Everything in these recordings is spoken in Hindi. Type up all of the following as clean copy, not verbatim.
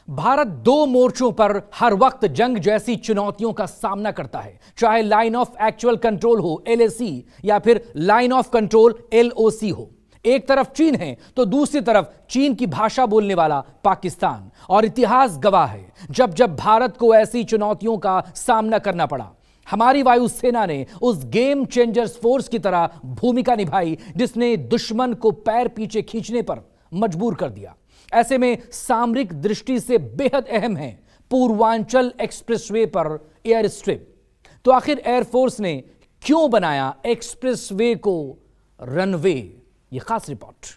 भारत दो मोर्चों पर हर वक्त जंग जैसी चुनौतियों का सामना करता है, चाहे लाइन ऑफ एक्चुअल कंट्रोल हो एलएसी या फिर लाइन ऑफ कंट्रोल एलओसी हो। एक तरफ चीन है तो दूसरी तरफ चीन की भाषा बोलने वाला पाकिस्तान। और इतिहास गवाह है, जब जब भारत को ऐसी चुनौतियों का सामना करना पड़ा, हमारी वायुसेना ने उस गेम चेंजर्स फोर्स की तरह भूमिका निभाई जिसने दुश्मन को पैर पीछे खींचने पर मजबूर कर दिया। ऐसे में सामरिक दृष्टि से बेहद अहम है पूर्वांचल एक्सप्रेसवे पर एयर स्ट्रिप। तो आखिर एयरफोर्स ने क्यों बनाया एक्सप्रेसवे को रनवे? ये खास रिपोर्ट।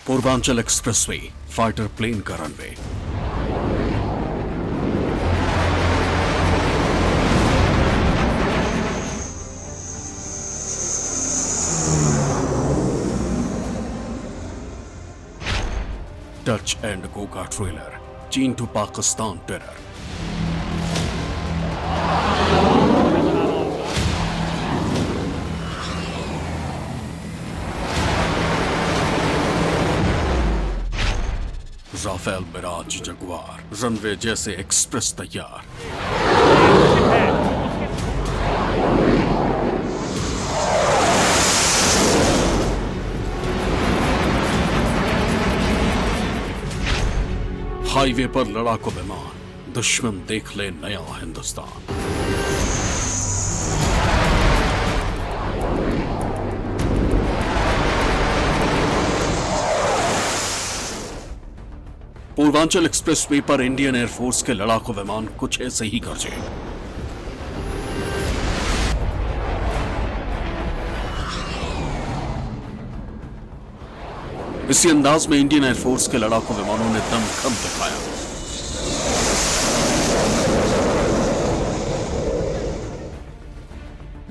पूर्वांचल एक्सप्रेसवे फाइटर प्लेन का रनवे। टच एंड गो का ट्रेलर, चीन to Pakistan terror. Rafale Mirage Jaguar, runway जैसे एक्सप्रेस तैयार। हाईवे पर लड़ाकू विमान, दुश्मन देख ले नया हिंदुस्तान। पूर्वांचल एक्सप्रेसवे पर इंडियन एयरफोर्स के लड़ाकू विमान कुछ ऐसे ही गरजे। इसी अंदाज में इंडियन एयरफोर्स के लड़ाकू विमानों ने दमखम दिखाया।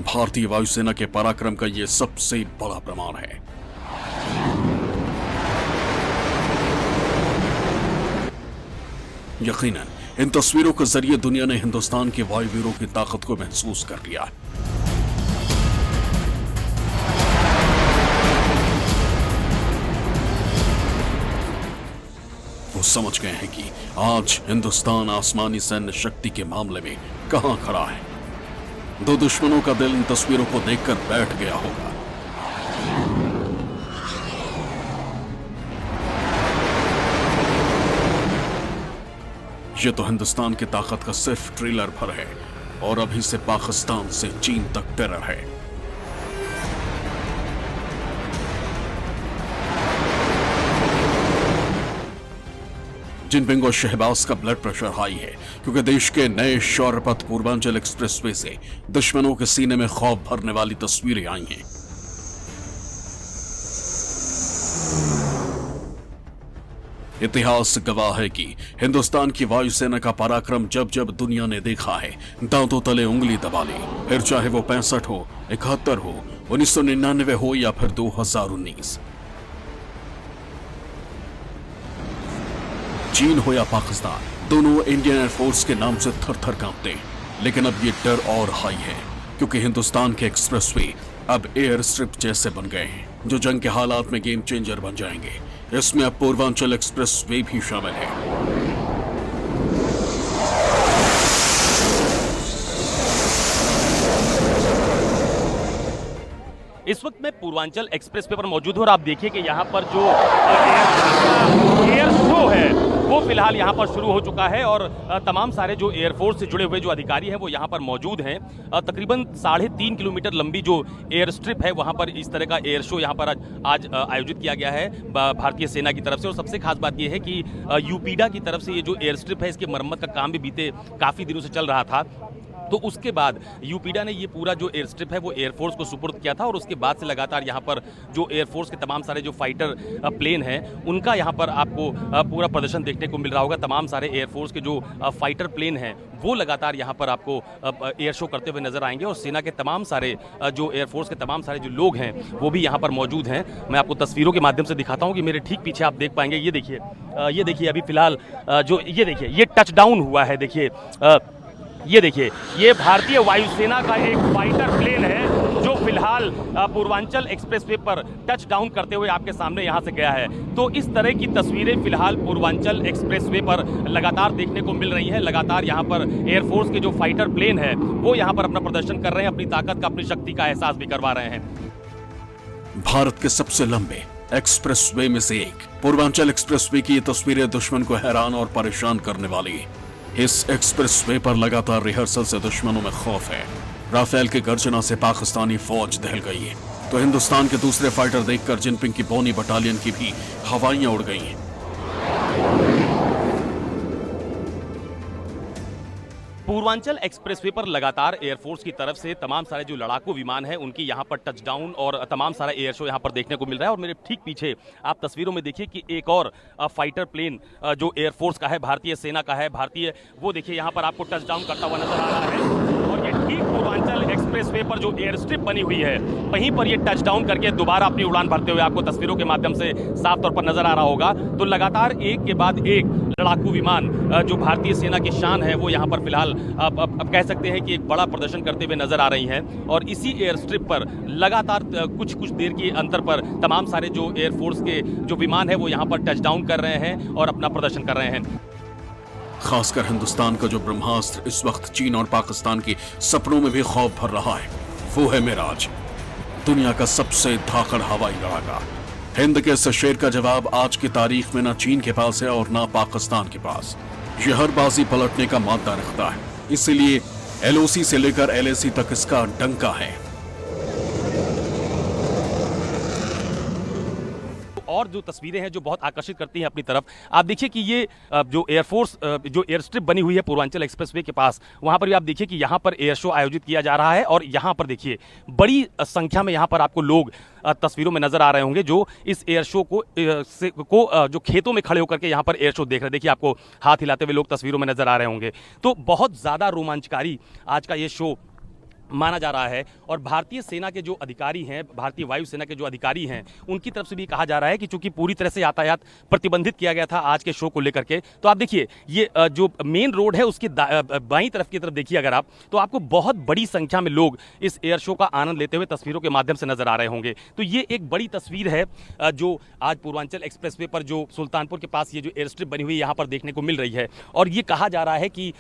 भारतीय वायुसेना के पराक्रम का यह सबसे बड़ा प्रमाण है। यकीनन इन तस्वीरों के जरिए दुनिया ने हिंदुस्तान के वायुवीरों की ताकत को महसूस कर लिया। वो समझ गए हैं कि आज हिंदुस्तान आसमानी सैन्य शक्ति के मामले में कहां खड़ा है। दो दुश्मनों का दिल इन तस्वीरों को देखकर बैठ गया होगा। ये तो हिंदुस्तान की ताकत का सिर्फ ट्रेलर भर है और अभी से पाकिस्तान से चीन तक टेरर है। जिनपिंग और शहबाज का ब्लड प्रेशर हाई है क्योंकि देश के नए शौर्यपथ पूर्वांचल एक्सप्रेसवे से दुश्मनों के सीने में खौफ भरने वाली तस्वीरें आई हैं। इतिहास गवाह है कि हिंदुस्तान की वायुसेना का पराक्रम जब जब दुनिया ने देखा है, दांतों तले उंगली दबा ली। फिर चाहे वो 65 हो, 71 हो, 1999 हो या फिर 2019। चीन हो या पाकिस्तान, दोनों इंडियन एयरफोर्स के नाम से थर थर कांपते हैं। लेकिन अब ये डर और हाई है क्योंकि हिंदुस्तान के एक्सप्रेसवे अब एयर स्ट्रिप जैसे बन गए हैं जो जंग के हालात में गेम चेंजर बन जाएंगे। इसमें अब पूर्वांचल एक्सप्रेसवे भी शामिल है। इस वक्त मैं पूर्वांचल एक्सप्रेसवे पर मौजूद हूं और आप देखिए कि यहाँ पर जो एयर शो है वो फिलहाल यहाँ पर शुरू हो चुका है और तमाम सारे जो एयरफोर्स से जुड़े हुए जो अधिकारी हैं वो यहाँ पर मौजूद हैं। तकरीबन 3.5 किलोमीटर लंबी जो एयर स्ट्रिप है वहाँ पर इस तरह का एयर शो यहाँ पर आज आयोजित किया गया है भारतीय सेना की तरफ से। और सबसे खास बात यह है कि यूपीडा की तरफ से ये जो एयर स्ट्रिप है इसकी मरम्मत का काम भी बीते काफ़ी दिनों से चल रहा था। तो उसके बाद यूपीडा ने ये पूरा जो एयर स्ट्रिप है वो एयरफोर्स को सुपुर्द किया था और उसके बाद से लगातार यहाँ पर जो एयरफोर्स के तमाम सारे जो फाइटर प्लेन हैं उनका यहाँ पर आपको पूरा प्रदर्शन देखने को मिल रहा होगा। तमाम सारे एयरफोर्स के जो फाइटर प्लेन हैं वो लगातार यहाँ पर आपको एयर शो करते हुए नजर आएंगे और सेना के तमाम सारे जो एयरफोर्स के तमाम सारे जो लोग हैं वो भी यहाँ पर मौजूद हैं। मैं आपको तस्वीरों के माध्यम से दिखाता हूँ कि मेरे ठीक पीछे आप देख पाएंगे, ये देखिए अभी फिलहाल जो ये देखिए ये टच डाउन हुआ है। देखिए ये देखिए ये भारतीय वायुसेना का एक फाइटर प्लेन है जो फिलहाल पूर्वांचल एक्सप्रेसवे पर टच डाउन करते हुए आपके सामने यहां से गया है। तो इस तरह की तस्वीरें फिलहाल पूर्वांचल एक्सप्रेसवे पर लगातार देखने को मिल रही हैं। लगातार यहां पर एयरफोर्स के जो फाइटर प्लेन है वो यहां पर अपना प्रदर्शन कर रहे हैं, अपनी ताकत का, अपनी शक्ति का एहसास भी करवा रहे हैं। भारत के सबसे लंबे एक्सप्रेसवे में से एक पूर्वांचल एक्सप्रेसवे की ये तस्वीरें दुश्मन को हैरान और परेशान करने वाली। इस एक्सप्रेसवे पर लगातार रिहर्सल से दुश्मनों में खौफ है। राफेल के गर्जना से पाकिस्तानी फौज दहल गई है तो हिंदुस्तान के दूसरे फाइटर देखकर जिनपिंग की बोनी बटालियन की भी हवाइयां उड़ गई हैं। पूर्वांचल एक्सप्रेसवे पर लगातार एयरफोर्स की तरफ से तमाम सारे जो लड़ाकू विमान हैं उनकी यहां पर टचडाउन और तमाम सारा एयर शो यहां पर देखने को मिल रहा है। और मेरे ठीक पीछे आप तस्वीरों में देखिए कि एक और फाइटर प्लेन जो एयरफोर्स का है, भारतीय सेना का है, भारतीय, वो देखिए यहां पर आपको टचडाउन करता हुआ नजर आ रहा है। और ये ठीक पूर्वांचल एक्सप्रेसवे पर जो एयर स्ट्रिप बनी हुई है वहीं पर ये टचडाउन करके दोबारा अपनी उड़ान भरते हुए आपको तस्वीरों के माध्यम से साफ तौर पर नजर आ रहा होगा। तो लगातार एक के बाद एक लड़ाकू विमान जो भारतीय सेना की शान है वो यहाँ पर फिलहाल अब कह सकते हैं कि एक बड़ा प्रदर्शन करते हुए नजर आ रही हैं। और इसी एयर स्ट्रिप पर लगातार कुछ देर के अंतर पर तमाम सारे जो एयरफोर्स के जो विमान है वो यहाँ पर टचडाउन कर रहे हैं और अपना प्रदर्शन कर रहे हैं। खासकर हिंदुस्तान का जो ब्रह्मास्त्र इस वक्त चीन और पाकिस्तान के सपनों में भी खौफ भर रहा है वो है मिराज, दुनिया का सबसे धाकड़ हवाई लड़ाका। हिंद के इस शेर का जवाब आज की तारीख में ना चीन के पास है और ना पाकिस्तान के पास। ये हर बाजी पलटने का मादा रखता है, इसीलिए LOC से लेकर LAC तक इसका डंका है। और जो तस्वीरें हैं जो बहुत आकर्षित करती हैं अपनी तरफ, आप देखिए कि ये जो एयरफोर्स जो एयर स्ट्रिप बनी हुई है पूर्वांचल एक्सप्रेसवे के पास, वहां पर भी आप देखिए कि यहां पर एयर शो आयोजित किया जा रहा है। और यहां पर देखिए बड़ी संख्या में यहां पर आपको लोग तस्वीरों में नजर आ रहे होंगे जो इस एयर शो को जो खेतों में खड़े होकर के यहां पर एयर शो देख रहे हैं। देखिए आपको हाथ हिलाते हुए लोग तस्वीरों में नजर आ रहे होंगे। तो बहुत ज्यादा रोमांचकारी आज का ये शो माना जा रहा है। और भारतीय सेना के जो अधिकारी हैं, भारतीय वायुसेना के जो अधिकारी हैं, उनकी तरफ से भी कहा जा रहा है कि चूंकि पूरी तरह से यातायात प्रतिबंधित किया गया था आज के शो को लेकर के, तो आप देखिए ये जो मेन रोड है उसकी बाईं तरफ की तरफ देखिए अगर आप, तो आपको बहुत बड़ी संख्या में लोग इस एयर शो का आनंद लेते हुए तस्वीरों के माध्यम से नजर आ रहे होंगे। तो ये एक बड़ी तस्वीर है जो आज पूर्वांचल एक्सप्रेसवे पर जो सुल्तानपुर के पास ये जो एयर स्ट्रिप बनी हुई है यहाँ पर देखने को मिल रही है। और ये कहा जा रहा है कि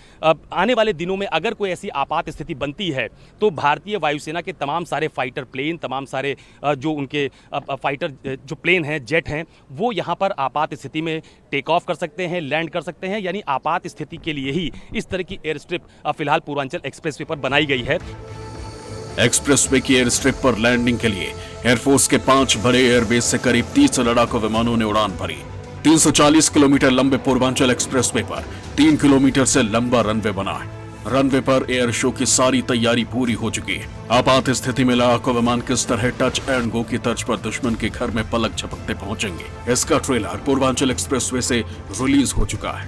आने वाले दिनों में अगर कोई ऐसी आपात स्थिति बनती है तो भारतीय वायुसेना के तमाम सारे फाइटर प्लेन, तमाम सारे जो उनके फाइटर जो प्लेन हैं, जेट हैं, वो यहाँ पर आपात स्थिति में टेक ऑफ कर सकते हैं, लैंड कर सकते हैं। यानी आपात स्थिति के लिए ही इस तरह की एयर स्ट्रिप फिलहाल पूर्वांचल एक्सप्रेसवे पर बनाई गई है। एक्सप्रेसवे की एयर स्ट्रिप पर लैंडिंग के लिए एयरफोर्स के 5 बड़े एयरबेस से करीब 30 लड़ाकू विमानों ने उड़ान भरी। 340 किलोमीटर लंबे पूर्वांचल एक्सप्रेसवे पर 3 किलोमीटर से लंबा रनवे बना है। रनवे पर एयर शो की सारी तैयारी पूरी हो चुकी है। आपात स्थिति में लड़ाकू विमान किस तरह टच एंड गो की तर्ज पर दुश्मन के घर में पलक झपकते पहुंचेंगे, इसका ट्रेलर पूर्वांचल एक्सप्रेसवे से रिलीज हो चुका है।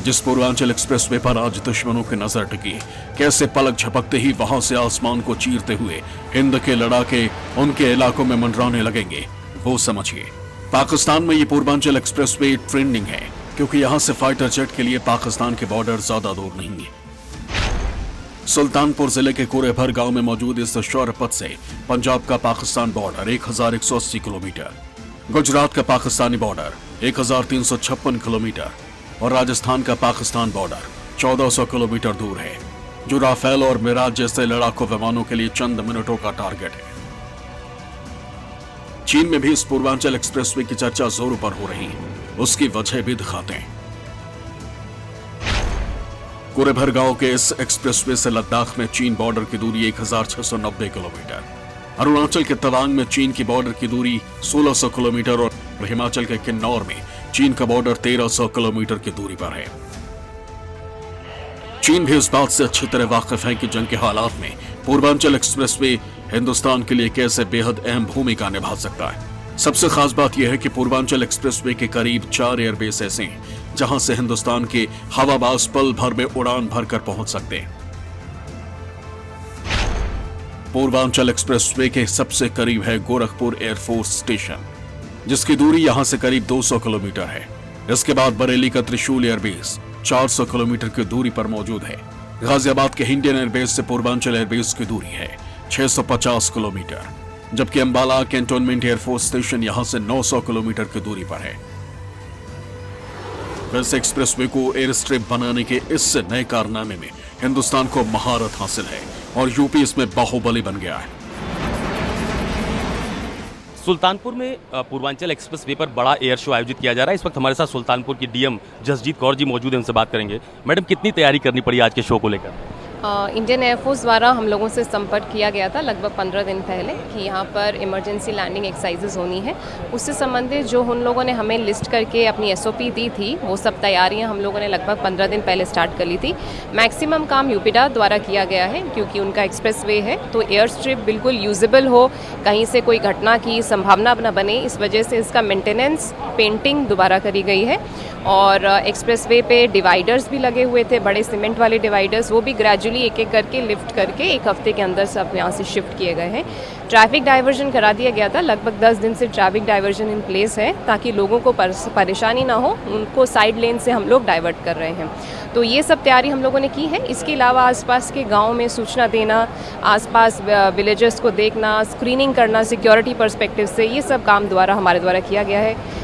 जिस पूर्वांचल एक्सप्रेसवे पर आज दुश्मनों की नजर टिकी, कैसे पलक झपकते ही वहां से आसमान को चीरते हुए हिंद के लड़ाके उनके इलाकों में मंडराने लगेंगे, वो समझिए। पाकिस्तान में ये पूर्वांचल एक्सप्रेसवे ट्रेंडिंग है क्योंकि यहां से फाइटर जेट के लिए पाकिस्तान के बॉर्डर ज्यादा दूर नहीं है। सुल्तानपुर जिले के कुरेभर गांव में मौजूद इस शौर्य पथ से पंजाब का पाकिस्तान बॉर्डर 1180 किलोमीटर, गुजरात का पाकिस्तानी बॉर्डर 1356 किलोमीटर और राजस्थान का पाकिस्तान बॉर्डर 1400 किलोमीटर दूर है, जो राफेल और मिराज जैसे लड़ाकू विमानों के लिए चंद मिनटों का टारगेट है। चीन में भी इस पूर्वांचल एक्सप्रेसवे की चर्चा जोरों पर हो रही है, उसकी वजह भी दिखाते हैं। कुरेभर गांव के इस एक्सप्रेसवे से लद्दाख में चीन बॉर्डर की दूरी 1690 किलोमीटर, अरुणाचल के तवांग में चीन की बॉर्डर की दूरी 1600 किलोमीटर और और हिमाचल के किन्नौर में चीन का बॉर्डर 1300 किलोमीटर की दूरी पर है। चीन भी इस बात से अच्छी तरह वाकिफ है कि जंग के हालात में पूर्वांचल एक्सप्रेसवे हिंदुस्तान के लिए कैसे बेहद अहम भूमिका निभा सकता है। सबसे खास बात यह है कि पूर्वांचल एक्सप्रेसवे के करीब 4 एयरबेस ऐसे हैं जहां से हिंदुस्तान के हवाबाज पल भर में उड़ान भरकर पहुंच सकते हैं। पूर्वांचल एक्सप्रेसवे के सबसे करीब है गोरखपुर एयरफोर्स स्टेशन, जिसकी दूरी यहां से करीब 200 किलोमीटर है। इसके बाद बरेली का त्रिशूल एयरबेस 400 किलोमीटर की दूरी पर मौजूद है। गाजियाबाद के इंडियन एयरबेस से पूर्वांचल एयरबेस की दूरी है 650 किलोमीटर, जबकि अंबाला कैंटोनमेंट एयरफोर्स स्टेशन यहां से 900 किलोमीटर की दूरी पर है। वैसे एक्सप्रेसवे को एयर स्ट्रिप बनाने के इस नए कारनामे में हिंदुस्तान को महारत हासिल है और यूपी इसमें बाहुबली बन गया है। सुल्तानपुर में पूर्वांचल एक्सप्रेसवे पर बड़ा एयर शो आयोजित किया जा रहा है। इस वक्त हमारे साथ सुल्तानपुर की डीएम जसजीत कौर जी मौजूद हैं, उनसे बात करेंगे। मैडम, कितनी तैयारी करनी पड़ी आज के शो को लेकर? इंडियन एयरफोर्स द्वारा हम लोगों से संपर्क किया गया था लगभग 15 दिन पहले कि यहाँ पर इमरजेंसी लैंडिंग एक्सरसाइजेज होनी है। उससे संबंधित जो उन लोगों ने हमें लिस्ट करके अपनी एसओपी दी थी, वो सब तैयारियाँ हम लोगों ने लगभग 15 दिन पहले स्टार्ट कर ली थी। मैक्सिमम काम यूपीडा द्वारा किया गया है क्योंकि उनका एक्सप्रेसवे है, तो एयर स्ट्रिप बिल्कुल यूजेबल हो, कहीं से कोई घटना की संभावना न बने, इस वजह से इसका मेंटेनेंस पेंटिंग दोबारा करी गई है। और एक्सप्रेसवे पे डिवाइडर्स भी लगे हुए थे, बड़े सीमेंट वाले डिवाइडर्स, वो भी ग्रेजुअली एक एक करके लिफ्ट करके 1 हफ्ते के अंदर सब यहाँ से शिफ्ट किए गए हैं। ट्रैफिक डाइवर्जन करा दिया गया था, लगभग 10 दिन से ट्रैफिक डाइवर्जन इन प्लेस है ताकि लोगों को परेशानी ना हो, उनको साइड लेन से हम लोग डाइवर्ट कर रहे हैं। तो ये सब तैयारी हम लोगों ने की है। इसके अलावा आसपास के गाँव में सूचना देना, आसपास विलेजर्स को देखना, स्क्रीनिंग करना सिक्योरिटी पर्सपेक्टिव से, ये सब काम हमारे द्वारा किया गया है।